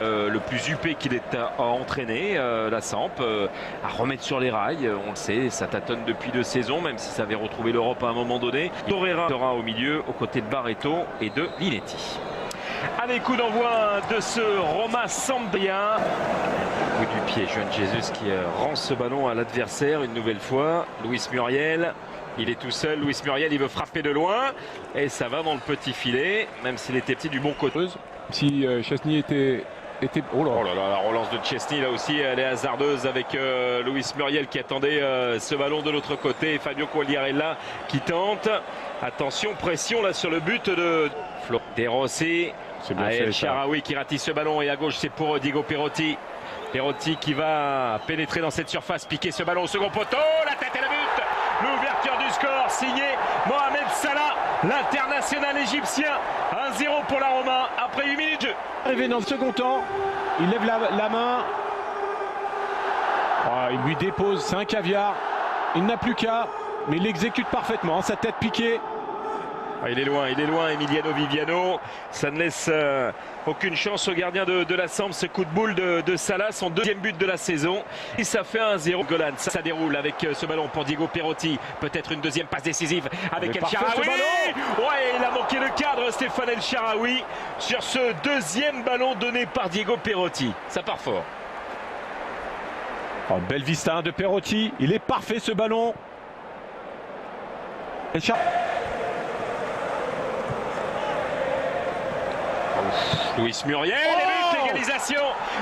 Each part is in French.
Le plus huppé qu'il est à entraîner, la Samp, à remettre sur les rails. On le sait, ça tâtonne depuis 2 saisons, même si ça avait retrouvé l'Europe à un moment donné. Torreira sera au milieu, aux côtés de Barreto et de Linetti. Allez, coup d'envoi de ce Roma Sampdoria. Coup du pied, Juan Jesus qui rend ce ballon à l'adversaire une nouvelle fois. Luis Muriel, il est tout seul. Luis Muriel, il veut frapper de loin. Et ça va dans le petit filet, même s'il était petit du bon côté. Si Chesney était... Oh là là, la relance de Chesney là aussi elle est hasardeuse avec Luis Muriel qui attendait ce ballon de l'autre côté. Fabio Quagliarella qui tente. Attention, pression là sur le but de De Rossi. El Shaarawy qui ratisse ce ballon et à gauche c'est pour Diego Perotti. Perotti qui va pénétrer dans cette surface, piquer ce ballon au second poteau, la tête et le but. L'ouverture du score signé Mohamed Salah, l'international égyptien. 1-0 pour la Roma après 8 minutes de jeu. Arrivé dans le second temps, il lève la main. Oh, il lui dépose, c'est un caviar. Il n'a plus qu'à, mais il l'exécute parfaitement, sa tête piquée. Il est loin, Emiliano Viviano. Ça ne laisse aucune chance au gardien de la Samp. Ce coup de boule de Salah, son 2e but de la saison. Et ça fait 1-0. Golan, ça déroule avec ce ballon pour Diego Perotti. Peut-être une deuxième passe décisive avec El Shaarawy. Ouais, il a manqué le cadre, Stéphane El Shaarawy, sur ce 2e ballon donné par Diego Perotti. Ça part fort. Oh, belle vista de Perotti. Il est parfait ce ballon. El Shaarawy. Luis Muriel, l'égalisation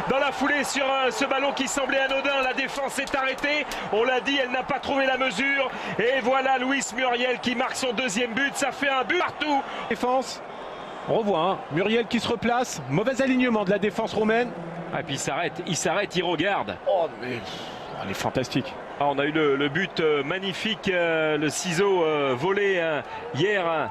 dans la foulée sur ce ballon qui semblait anodin. La défense s'est arrêtée, on l'a dit, elle n'a pas trouvé la mesure. Et voilà Luis Muriel qui marque son 2e but, ça fait un but partout. Défense, on revoit hein. Muriel qui se replace, mauvais alignement de la défense romaine. Ah, et puis il s'arrête, il regarde. Oh mais elle est fantastique. Ah, on a eu le but magnifique, le ciseau volé hier.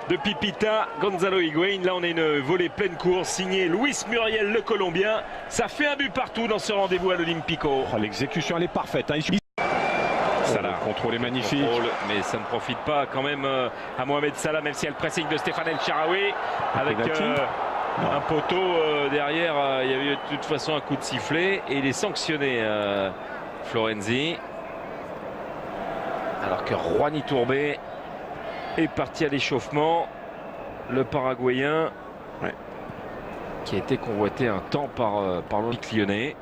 De Pipita, Gonzalo Higuaín. Là on a une volée pleine course signée Luis Muriel, le Colombien. Ça fait un but partout dans ce rendez-vous à l'Olympico. Oh, l'exécution elle est parfaite hein. Salah, le contrôle est magnifique. Mais ça ne profite pas quand même à Mohamed Salah, même s'il y a le pressing de Stéphane El Shaarawy avec un poteau derrière. Il y avait de toute façon un coup de sifflet et il est sanctionné Florenzi, alors que Juan Iturbe est parti à l'échauffement, le Paraguayen, qui a été convoité un temps par l'Olympique lyonnais.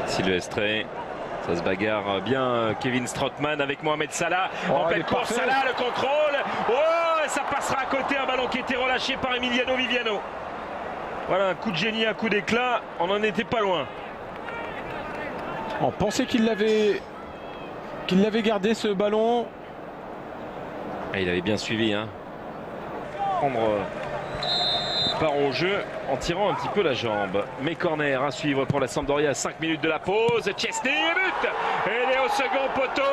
Sylvestre, ça se bagarre bien. Kevin Strootman avec Mohamed Salah en pleine course. Salah, le contrôle. Oh, ça passera à côté, un ballon qui était relâché par Emiliano Viviano. Voilà, un coup de génie, un coup d'éclat. On n'en était pas loin. On pensait qu'il l'avait gardé ce ballon. Et il avait bien suivi hein. Prendre part au jeu en tirant un petit peu la jambe. Mais corner à suivre pour la Sampdoria à 5 minutes de la pause. Chesney, but. Et il est au second poteau.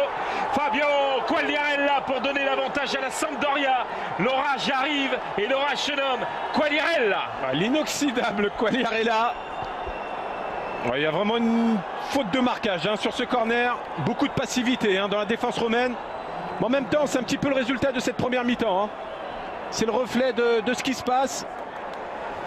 Fabio Quagliarella pour donner l'avantage à la Sampdoria. L'orage arrive et l'orage se nomme Quagliarella. L'inoxydable Quagliarella. Il y a vraiment une faute de marquage hein, sur ce corner. Beaucoup de passivité hein, dans la défense romaine. Mais en même temps, c'est un petit peu le résultat de cette première mi-temps. Hein. C'est le reflet de ce qui se passe.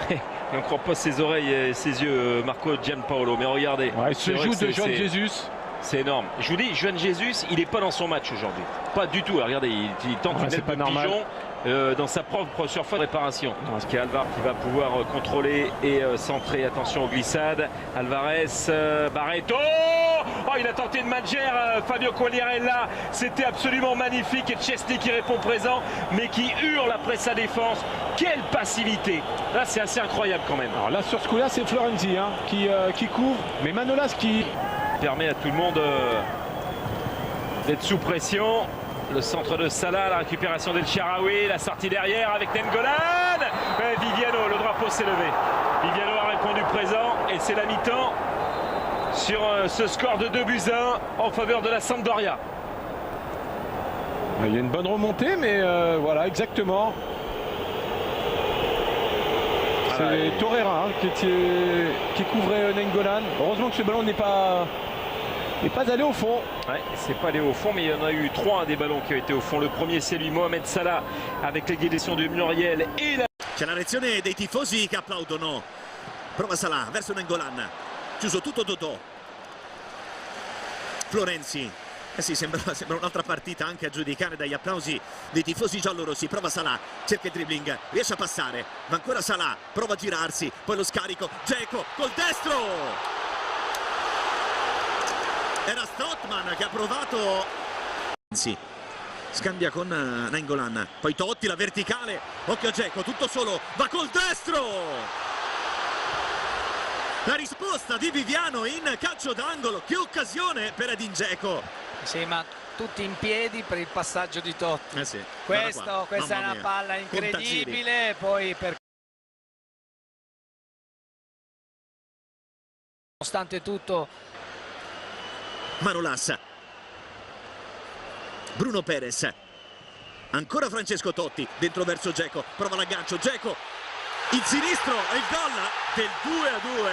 Et on ne croit pas ses oreilles et ses yeux, Marco Gianpaolo. Mais regardez. Il se joue de Juan Jesus. C'est énorme. Je vous dis, Juan Jesus, il n'est pas dans son match aujourd'hui. Pas du tout. Regardez, il tente une tête de pigeon dans sa propre surface de réparation. C'est Alvar qui va pouvoir contrôler et centrer. Attention aux glissades. Alvarez, Barreto. Oh, il a tenté de Madjer, Fabio Quagliarella. C'était absolument magnifique. Et Chesney qui répond présent, mais qui hurle après sa défense. Quelle passivité. Là, c'est assez incroyable quand même. Alors là, sur ce coup-là, c'est Florenzi hein, qui couvre. Mais Manolas qui permet à tout le monde d'être sous pression. Le centre de Salah, la récupération d'El Shaarawy, la sortie derrière avec Nengolan. Viviano, le drapeau s'est levé. Viviano a répondu présent et c'est la mi-temps sur ce score de 2-1 en faveur de la Sampdoria. Il y a une bonne remontée, mais voilà, exactement. C'est Torreira hein, qui couvrait Nengolan. Heureusement que ce ballon n'est pas allé au fond. Ouais, c'est pas allé au fond, mais il y en a eu 3 des ballons qui ont été au fond. Le premier, c'est lui, Mohamed Salah, avec l'égalisation de Muriel et la... C'è la reazione dei tifosi che applaudono. Prova Salah verso Nainggolan, chiuso tutto Dodò. Florenzi, sì, sembra un'altra partita anche a giudicare dagli applausi dei tifosi giallorossi. Prova Salah, cerca il dribbling, riesce a passare, va ancora Salah, prova a girarsi, poi lo scarico, Dzeko col destro. Era Strootman che ha provato. Sì. Scambia con Nainggolan, poi Totti, la verticale, occhio a Dzeko, tutto solo, va col destro! La risposta di Viviano in calcio d'angolo, che occasione per Edin Dzeko! Sì, ma tutti in piedi per il passaggio di Totti. Sì, questa è una palla incredibile, poi nonostante tutto Manolas, Bruno Perez, ancora Francesco Totti, dentro verso Dzeko, prova l'aggancio, Dzeko, il sinistro e il gol del 2-2.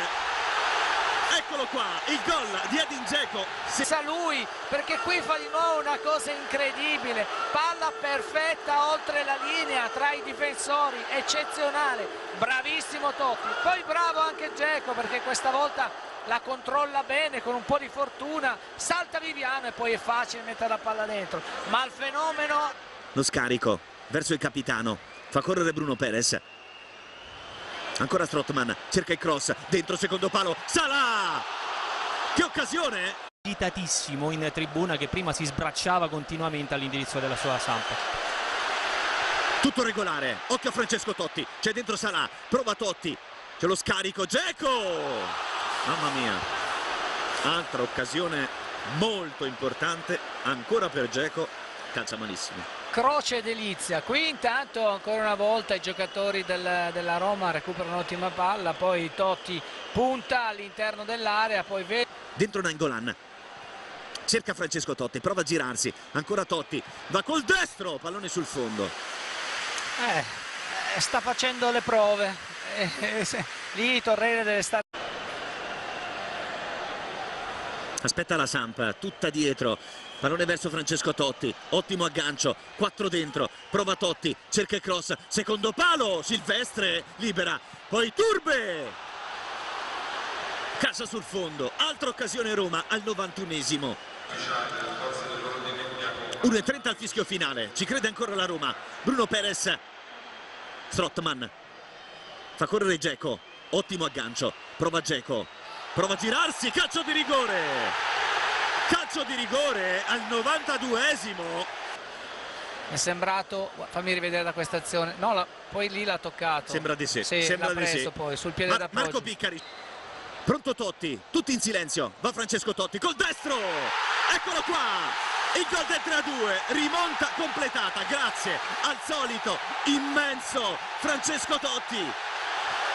Eccolo qua, il gol di Edin Dzeko. Sa lui, perché qui fa di nuovo una cosa incredibile, palla perfetta oltre la linea tra i difensori, eccezionale, bravissimo Totti, poi bravo anche Dzeko perché questa volta la controlla bene, con un po' di fortuna salta Viviano e poi è facile mettere la palla dentro, ma il fenomeno. Lo scarico verso il capitano, fa correre Bruno Perez, ancora Strootman, cerca il cross, dentro secondo palo, Salah! Che occasione! Agitatissimo in tribuna, che prima si sbracciava continuamente all'indirizzo della sua Samp. Tutto regolare, occhio a Francesco Totti, c'è dentro Salah, prova Totti, c'è lo scarico, Dzeko! Mamma mia, altra occasione molto importante ancora per Dzeko, calcia malissimo. Croce e delizia, qui intanto ancora una volta i giocatori della Roma recuperano un'ottima palla, poi Totti punta all'interno dell'area, poi vede dentro Nainggolan, cerca Francesco Totti, prova a girarsi, ancora Totti, va col destro, pallone sul fondo. Sta facendo le prove, lì Torreira deve stare. Aspetta la Samp, tutta dietro, pallone verso Francesco Totti, ottimo aggancio, 4 dentro, prova Totti, cerca il cross, secondo palo, Silvestre, libera, poi Turbe, calcia sul fondo, altra occasione Roma al 91esimo. 1:30 al fischio finale, ci crede ancora la Roma, Bruno Perez, Strootman, fa correre Dzeko, ottimo aggancio, prova Dzeko. Prova a girarsi, calcio di rigore! Calcio di rigore al 92esimo. È sembrato, fammi rivedere da questa azione, no, poi lì l'ha toccato. Sembra di sì, sì, sembra l'ha di preso sì. Poi sul piede da Marco Piccari. Pronto Totti, tutti in silenzio, va Francesco Totti col destro! Eccolo qua! Il gol del 3-2, rimonta completata grazie al solito immenso Francesco Totti.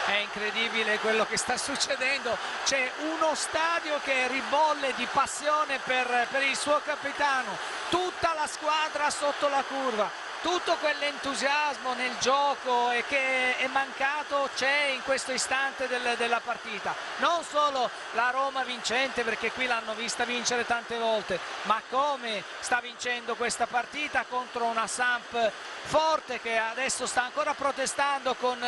È incredibile quello che sta succedendo, c'è uno stadio che ribolle di passione per il suo capitano, tutta la squadra sotto la curva, tutto quell'entusiasmo nel gioco e che è mancato c'è in questo istante della partita. Non solo la Roma vincente, perché qui l'hanno vista vincere tante volte, ma come sta vincendo questa partita contro una Samp forte che adesso sta ancora protestando con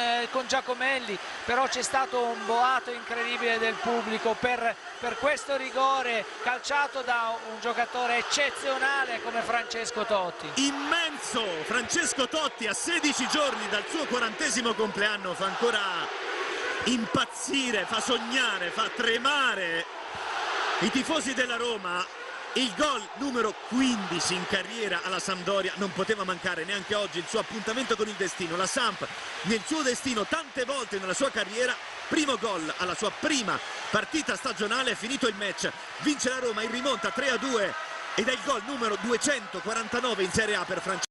Giacomelli, però c'è stato un boato incredibile del pubblico per questo rigore calciato da un giocatore eccezionale come Francesco Totti. Immenso Francesco Totti, a 16 giorni dal suo 40° compleanno, fa ancora impazzire, fa sognare, fa tremare i tifosi della Roma. Il gol numero 15 in carriera alla Sampdoria, non poteva mancare neanche oggi il suo appuntamento con il destino. La Samp nel suo destino tante volte nella sua carriera, primo gol alla sua prima partita stagionale, è finito il match, vince la Roma in rimonta 3-2 ed è il gol numero 249 in Serie A per Francesco.